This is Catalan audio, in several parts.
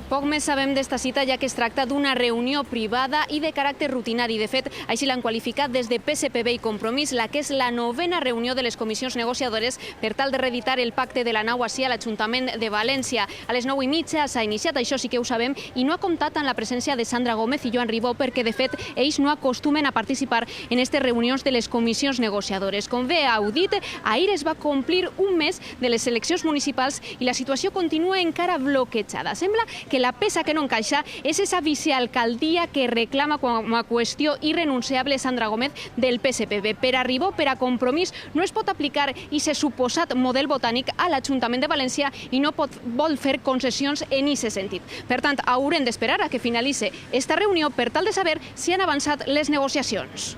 Poc més sabem d'esta cita, ja que es tracta d'una reunió privada i de caràcter rutinari. De fet, així l'han qualificat des de PSPB i Compromís, la que és la novena reunió de les comissions negociadores per tal de reeditar el pacte de la nau ací a l'Ajuntament de València. A les 9:30 s'ha iniciat, això sí que ho sabem, i no ha comptat amb la presència de Sandra Gómez i Joan Ribó, perquè, de fet, ells no acostumen a participar en aquestes reunions de les comissions negociadores. Com bé heu dit, ahir es va complir un mes de les eleccions municipals i la situació continua encara bloquejada. Sembla que la peça que no encaixa és esa vicealcaldia que reclama com a qüestió irrenunciable Sandra Gómez del PSPB. Per a Ribó, per a Compromís, no es pot aplicar aquest suposat model botànic a l'Ajuntament de València i no vol fer concessions en aquest sentit. Per tant, haurem d'esperar a que finalitzi esta reunió per tal de saber si han avançat les negociacions.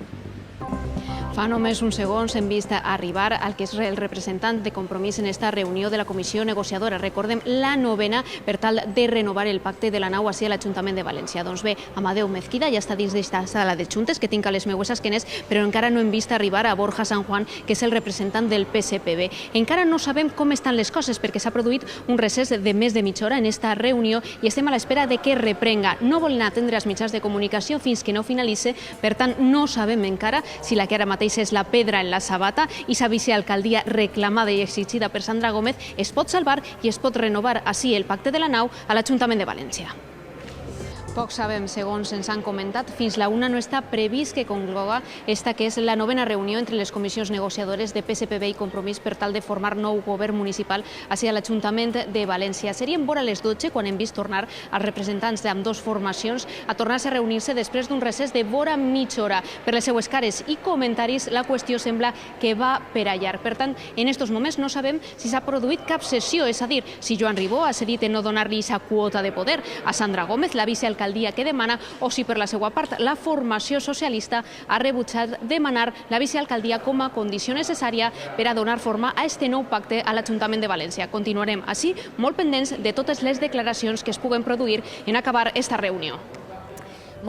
Fa només uns segons hem vist arribar el que és el representant de Compromís en esta reunió de la comissió negociadora. Recordem, la novena per tal de renovar el pacte de la nau ací a l'Ajuntament de València. Doncs bé, Amadeu Mezquida ja està dins d'esta sala de juntes que tinc a les meues esquenes, però encara no hem vist arribar a Borja San Juan, que és el representant del PSPB. Encara no sabem com estan les coses, perquè s'ha produït un recés de més de mitja hora en esta reunió i estem a l'espera de que reprenga. No volen atendre els mitjans de comunicació fins que no finalitzi, per tant, no sabem encara si la que ara mateix és la pedra en la sabata i la vicealcaldia reclamada i exigida per Sandra Gómez es pot salvar i es pot renovar així el pacte de la nau a l'Ajuntament de València. Poc sabem, segons ens han comentat, fins la una no està previst que concloga esta que és la novena reunió entre les comissions negociadores de PSPB i Compromís per tal de formar nou govern municipal ací a l'Ajuntament de València. Serien vora les 12 quan hem vist tornar els representants d'ambdós formacions a tornar-se a reunir-se després d'un recés de vora mitja hora. Per les seues cares i comentaris, la qüestió sembla que va per allar. Per tant, en estos moments no sabem si s'ha produït cap sessió, és a dir, si Joan Ribó ha cedit en no donar-li aquesta quota de poder a Sandra Gómez, la vicealcaldia que demana, o si per la seva part la formació socialista ha rebutjat demanar la vicealcaldia com a condició necessària per a donar forma a este nou pacte a l'Ajuntament de València. Continuarem així molt pendents de totes les declaracions que es puguen produir en acabar esta reunió.